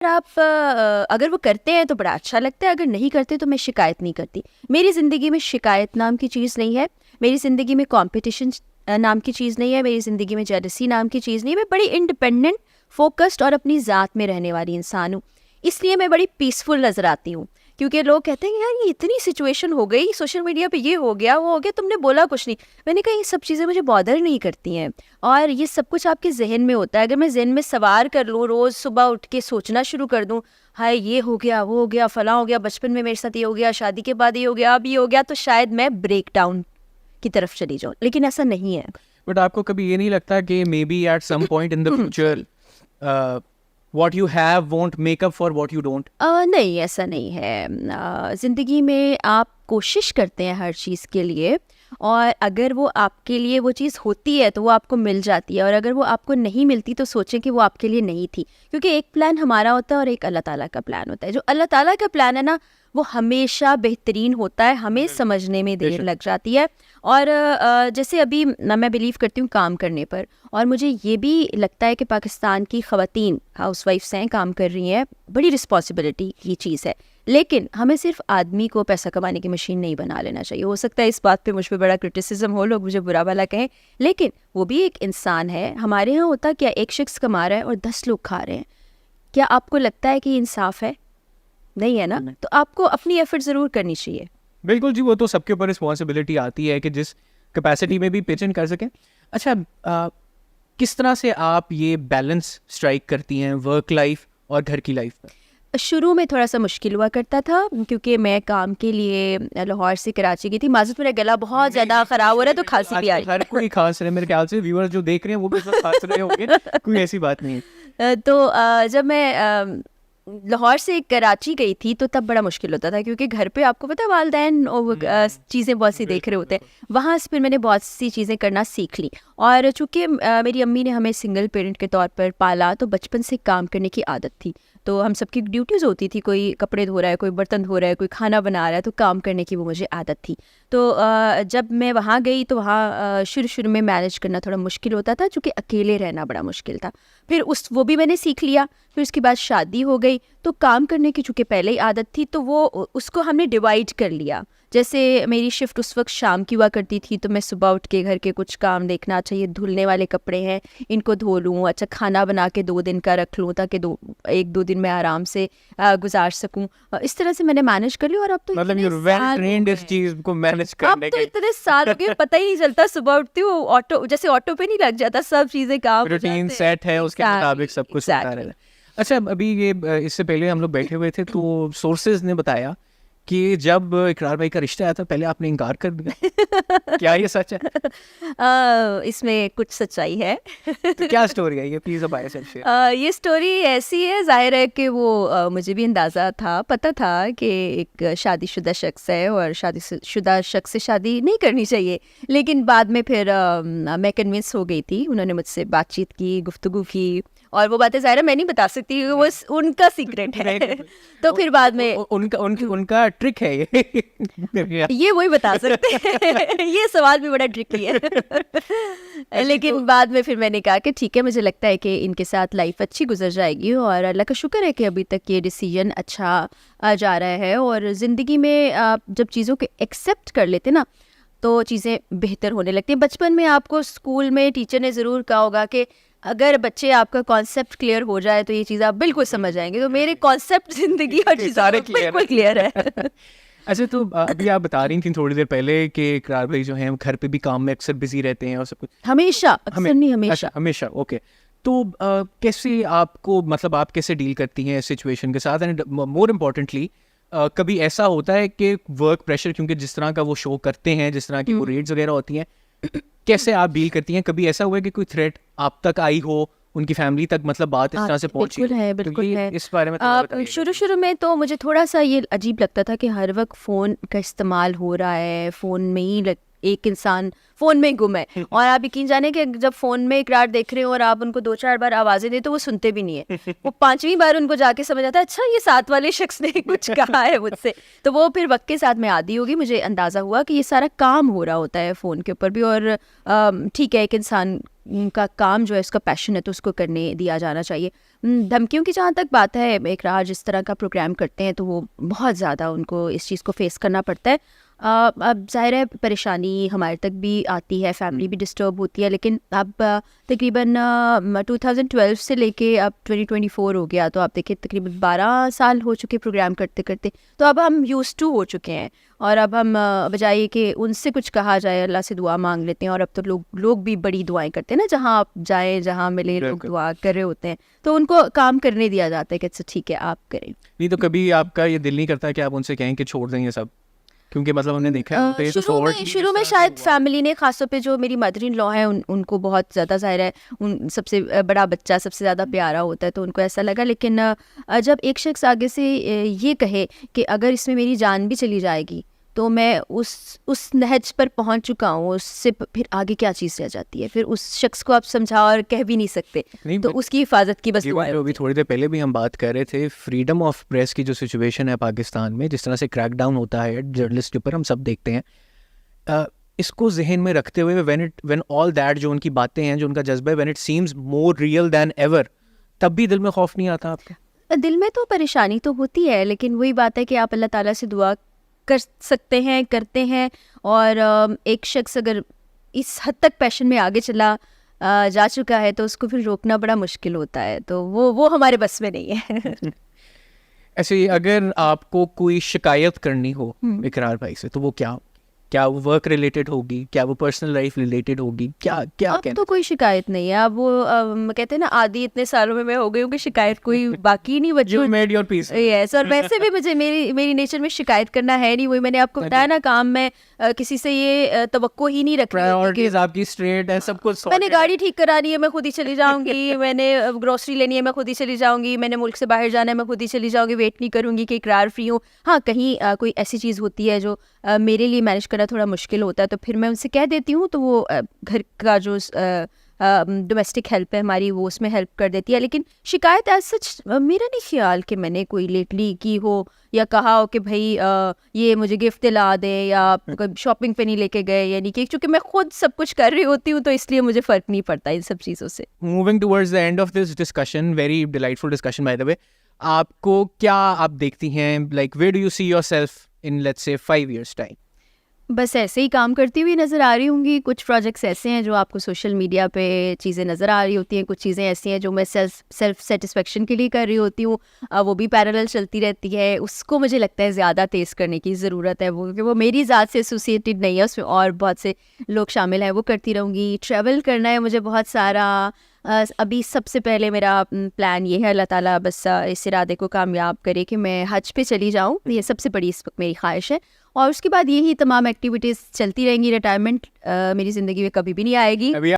आप अगर वो करते हैं तो बड़ा अच्छा लगता है, अगर नहीं करते तो मैं शिकायत नहीं करती। मेरी ज़िंदगी में शिकायत नाम की चीज़ नहीं है, मेरी ज़िंदगी में कॉम्पिटिशन नाम की चीज़ नहीं है, मेरी ज़िंदगी में जेलसी नाम की चीज़ नहीं है। मैं बड़ी इंडिपेंडेंट, फोकस्ड और अपनी ज़ात में रहने वाली इंसान हूँ, इसलिए मैं बड़ी पीसफुल नज़र आती हूँ। क्योंकि लोग कहते हैं यार ये इतनी सिचुएशन हो गई, सोशल मीडिया पे ये हो गया, वो हो गया, तुमने बोला कुछ नहीं। मैंने कहा ये सब चीज़ें मुझे बॉदर नहीं करती हैं, और ये सब कुछ आपके जहन में होता है। अगर मैं जहन में सवार कर लूँ, रोज़ सुबह उठ के सोचना शुरू कर दूँ, हाय ये हो गया, वो हो गया, फलां हो गया, बचपन में मेरे साथ ये हो गया, शादी के बाद ये हो गया, अब ये हो गया, तो शायद मैं ब्रेक डाउन की तरफ चली जाऊँ, लेकिन ऐसा नहीं है। बट आपको कभी ये नहीं लगता कि maybe at some point in the future what you have won't make up for what you don't? नहीं, ऐसा नहीं है। ज़िंदगी में आप कोशिश करते हैं हर चीज़ के लिए, और अगर वो आपके लिए वो चीज़ होती है तो वो आपको मिल जाती है, और अगर वो आपको नहीं मिलती तो सोचें कि वो आपके लिए नहीं थी। क्योंकि एक प्लान हमारा होता है और एक अल्लाह ताला का प्लान होता है। जो अल्लाह ताला का प्लान है ना, वो हमेशा बेहतरीन होता है, हमें समझने में देर लग जाती है। और जैसे अभी मैं बिलीव करती हूँ काम करने पर, और मुझे ये भी लगता है कि पाकिस्तान की ख़वातीन हाउसवाइफ्स हैं, काम कर रही हैं, बड़ी रिस्पॉन्सिबिलिटी की चीज़ है। लेकिन हमें सिर्फ आदमी को पैसा कमाने की मशीन नहीं बना लेना चाहिए। हो सकता है इस बात पे मुझ पे बड़ा क्रिटिसिज्म हो, लोग मुझे बुरा भला कहें, लेकिन वो भी एक इंसान है। हमारे यहाँ होता क्या, एक शख्स कमा रहा है और 10 लोग खा रहे हैं। क्या आपको लगता है कि इंसाफ है? नहीं है ना। तो आपको अपनी एफर्ट ज़रूर करनी चाहिए। बिल्कुल जी, वो तो सबके ऊपर रिस्पॉन्सिबिलिटी आती है कि जिस कैपेसिटी में भी पिच इन कर सकें। अच्छा, किस तरह से आप ये बैलेंस स्ट्राइक करती हैं वर्क लाइफ और घर की लाइफ में? शुरू में थोड़ा सा मुश्किल हुआ करता था, क्योंकि मैं काम के लिए लाहौर से कराची गई थी। माज़ूद, मेरा गला बहुत ज़्यादा ख़राब हो रहा है, तो खांसी भी आ रही है। हर कोई खांस रहे, मेरे ख्याल से व्यूअर्स जो देख रहे हैं वो भी सब खांस रहे होंगे, कोई ऐसी बात नहीं है। तो जब मैं लाहौर से कराची गई थी तो तब बड़ा मुश्किल होता था, क्योंकि घर पे आपको पता है वालदैन चीज़ें बहुत सी देख रहे होते हैं। वहाँ से फिर मैंने बहुत सी चीज़ें करना सीख ली, और चूँकि मेरी अम्मी ने हमें सिंगल पेरेंट के तौर पर पाला, तो बचपन से काम करने की आदत थी। तो हम सबकी ड्यूटीज़ होती थी, कोई कपड़े धो रहा है, कोई बर्तन धो रहा है, कोई खाना बना रहा है, तो काम करने की वो मुझे आदत थी। तो जब मैं वहाँ गई तो वहाँ शुरू में मैनेज करना थोड़ा मुश्किल होता था, चूँकि अकेले रहना बड़ा मुश्किल था। फिर वो भी मैंने सीख लिया। फिर उसके बाद शादी हो गई, तो काम करने की चूँकि पहले ही आदत थी, तो वो उसको हमने डिवाइड कर लिया। जैसे मेरी शिफ्ट उस वक्त शाम की हुआ करती थी, तो मैं सुबह उठ के घर के कुछ काम देखना, अच्छा ये धुलने वाले कपड़े हैं, इनको धो लूँ, अच्छा खाना बना के 2 दिन का रख लूँ, ताकि 1-2 दिन मैं आराम से गुजार सकूँ। इस तरह से मैंने मैनेज कर लिया। और अब तो मतलब इतने यू वेल साल हो ट्रेन्ड इस गए। चीज को मैनेज अब करने तो के। इतने साल हो गए, पता ही नहीं चलता। सुबह उठती हूँ, ऑटो जैसे ऑटो पे नहीं लग जाता, सब चीज़ें काम हो रूटीन जाते हैं। सेट है, उसके मुताबिक सब कुछ होता एग्जैक्टली। रहता है। अच्छा, अभी ये इससे पहले हम लोग बैठे हुए थे तो सोर्सेज ने बताया कि जब इकरार भाई का रिश्ता आया था पहले आपने इनकार कर दिया। क्या ये सच है? इसमें कुछ सच्चाई है। तो क्या स्टोरी है ये, प्लीज अब आए शेयर। ये स्टोरी ऐसी है, जाहिर है कि वो मुझे भी अंदाज़ा था, पता था कि एक शादीशुदा शख्स है और शादीशुदा शख्स से शादी नहीं करनी चाहिए। लेकिन बाद में फिर मैं कन्विंस हो गई थी। उन्होंने मुझसे बातचीत की, गुफ्तगू की, और वो बातें ज़ाहिर है मैं नहीं बता सकती, वो उनका सीक्रेट है। तो फिर बाद में उनका ट्रिक है ये वही बता सकते हैं। ये सवाल भी बड़ा ट्रिकी है। लेकिन बाद में फिर मैंने कहा कि ठीक है, मुझे लगता है कि इनके साथ लाइफ अच्छी गुजर जाएगी, और अल्लाह का शुक्र है कि अभी तक ये डिसीजन अच्छा जा रहा है। और ज़िंदगी में आप जब चीज़ों को एक्सेप्ट कर लेते ना, तो चीज़ें बेहतर होने लगती हैं। बचपन में आपको स्कूल में टीचर ने ज़रूर कहा होगा कि अगर बच्चे आपका कॉन्सेप्ट क्लियर हो जाए तो ये चीज़ आप बिल्कुल समझ जाएंगे। तो मेरे कॉन्सेप्ट ज़िंदगी और चीज़ सारे बिल्कुल क्लियर है। अच्छा, तो अभी आप बता रही थी थोड़ी देर पहले कि इकरार भाई जो हैं घर पे भी काम में अक्सर बिजी रहते हैं और सब कुछ। हमेशा, अक्सर नहीं, हमेशा। अच्छा, हमेशा, ओके। तो कैसे आपको, मतलब आप कैसे डील करती हैं इस सिचुएशन के साथ? एंड मोर इम्पोर्टेंटली, कभी ऐसा होता है कि वर्क प्रेशर, क्योंकि जिस तरह का वो शो करते हैं, जिस तरह की वो रेट्स वगैरह होती हैं, कैसे आप डील करती हैं? कभी ऐसा हुआ है कि कोई थ्रेट आप तक आई हो, उनकी फैमिली तक, मतलब बात इस तरह से पहुंची? बिल्कुल है, तो बिल्कुल ये है। इस बारे में थोड़ा बताइए। शुरू में तो मुझे थोड़ा सा ये अजीब लगता था कि हर वक्त फ़ोन का इस्तेमाल हो रहा है, फ़ोन में ही एक इंसान फ़ोन में गुम है और आप यकीन जाने कि जब फ़ोन में इकरार देख रहे हो और आप उनको 2-4 बार आवाज़ें दे तो वो सुनते भी नहीं है, वो 5वीं बार उनको जाके समझ आता है अच्छा ये साथ वाले शख्स ने कुछ कहा है मुझसे, तो वो फिर वक्त के साथ में आदी होगी। मुझे अंदाज़ा हुआ कि ये सारा काम हो रहा होता है फ़ोन के ऊपर भी, और ठीक है एक इंसान का काम जो है उसका पैशन है तो उसको करने दिया जाना चाहिए। धमकियों की जहाँ तक बात है, इकरार जिस तरह का प्रोग्राम करते हैं तो वो बहुत ज़्यादा उनको इस चीज़ को फेस करना पड़ता है। अब ज़ाहिर है परेशानी हमारे तक भी आती है, फैमिली भी डिस्टर्ब होती है, लेकिन अब तकरीबन 2012 से लेके अब 2024 हो गया, तो आप देखिए तकरीबन 12 साल हो चुके प्रोग्राम करते करते, तो अब हम यूज्ड टू हो चुके हैं और अब हम बजाय कि उनसे कुछ कहा जाए अल्लाह से दुआ मांग लेते हैं। और अब तो लोग भी बड़ी दुआएं करते हैं ना, जहाँ आप जाएँ जहाँ मिले लोग दुआ कर रहे होते हैं, तो उनको काम करने दिया जाता है कि अच्छा ठीक है आप करें। नहीं तो कभी आपका ये दिल नहीं करता कि आप उनसे कहें कि छोड़ दें ये सब, क्योंकि मतलब हमने देखा है शुरू में शायद फैमिली ने, खासतौर पे जो मेरी मदर इन लॉ है उनको बहुत ज़्यादा, ज़ाहिर है उन सबसे बड़ा बच्चा सबसे ज़्यादा प्यारा होता है तो उनको ऐसा लगा, लेकिन जब एक शख्स आगे से ये कहे कि अगर इसमें मेरी जान भी चली जाएगी तो मैं उस नहज पर पहुंच चुका हूँ, उससे फिर आगे क्या चीज़ रह जाती है, फिर उस शख्स को आप समझा और कह भी नहीं सकते, तो उसकी हिफाजत की बस दुआ है। अभी थोड़ी देर पहले भी हम बात कर रहे थे फ्रीडम ऑफ प्रेस की जो सिचुएशन है पाकिस्तान में, जिस तरह से क्रैकडाउन होता है जर्नलिस्ट के ऊपर, हम सब देखते हैं। इसको जहन में रखते हुए व्हेन ऑल दैट, जो उनकी बातें हैं, जो उनका जज्बा है, when it seems more real than ever, तब भी दिल में खौफ नहीं आता आपके? दिल में तो परेशानी तो होती है, लेकिन वही बात है कि आप अल्लाह ताला से दुआ कर सकते हैं, करते हैं, और एक शख्स अगर इस हद तक पैशन में आगे चला जा चुका है तो उसको फिर रोकना बड़ा मुश्किल होता है, तो वो हमारे बस में नहीं है। ऐसे ही अगर आपको कोई शिकायत करनी हो इकरार भाई से, तो वो क्या वो वर्क रिलेटेड होगी, क्या वो पर्सनल लाइफ रिलेटेड होगी, क्या अब तो कोई शिकायत नहीं है, अब वो कहते हैं ना आदि इतने सालों में मैं हो गई हूँ कि शिकायत कोई बाकी नहीं बची। You made your peace. Yes, और वैसे भी मुझे मेरी नेचर में शिकायत करना है नहीं, वही मैंने आपको बताया ना, काम में किसी से ये तवक्को ही नहीं रख प्रायोरिटीज आपकी स्ट्रेट है, सब कुछ मैंने गाड़ी ठीक करानी है मैं खुद ही चली जाऊंगी, मैंने ग्रोसरी लेनी है मैं खुद ही चली जाऊंगी, मैंने मुल्क से बाहर जाना है मैं खुद ही चली जाऊंगी, वेट नहीं करूंगी कि इकरार फ्री हूँ। हाँ, कहीं कोई ऐसी चीज़ होती है जो मेरे लिए मैनेज करना थोड़ा मुश्किल होता है तो फिर मैं उनसे कह देती हूँ, तो वो घर का जो डोमेस्टिक हेल्प है हमारी वो उसमें हेल्प कर देती है। लेकिन शिकायत एज सच मेरा नहीं ख्याल कि मैंने कोई लेटली की हो या कहा हो कि भाई ये मुझे गिफ्ट दिला दें या शॉपिंग पे नहीं लेके गए, यानी कि चूँकि मैं खुद सब कुछ कर रही होती हूँ तो इसलिए मुझे फ़र्क नहीं पड़ता इन सब चीज़ों से। Moving towards the end of this discussion, very delightful discussion by the way, आपको क्या आप देखती हैं, like where do you see yourself in let's say 5 years time? बस ऐसे ही काम करती हुई नज़र आ रही होंगी। कुछ प्रोजेक्ट्स ऐसे हैं जो आपको सोशल मीडिया पे चीज़ें नज़र आ रही होती हैं, कुछ चीज़ें ऐसी हैं जो मैं सेल्फ सेटिस्फेक्शन के लिए कर रही होती हूँ, वो भी पैरेलल चलती रहती है। उसको मुझे लगता है ज़्यादा तेज़ करने की ज़रूरत है, वो क्योंकि वो मेरी ज़ात से एसोसिएटेड नहीं है, उसमें और बहुत से लोग शामिल हैं, वो करती रहूँगी। ट्रैवल करना है मुझे बहुत सारा। अभी सबसे पहले मेरा प्लान ये है, अल्लाह ताला बस इस इरादे को कामयाब करे कि मैं हज पे चली जाऊँ, ये सबसे बड़ी इस वक्त मेरी ख्वाहिश है। और उसके बाद यही तमाम एक्टिविटीज़ चलती रहेंगी। रिटायरमेंट मेरी ज़िंदगी में कभी भी नहीं आएगी।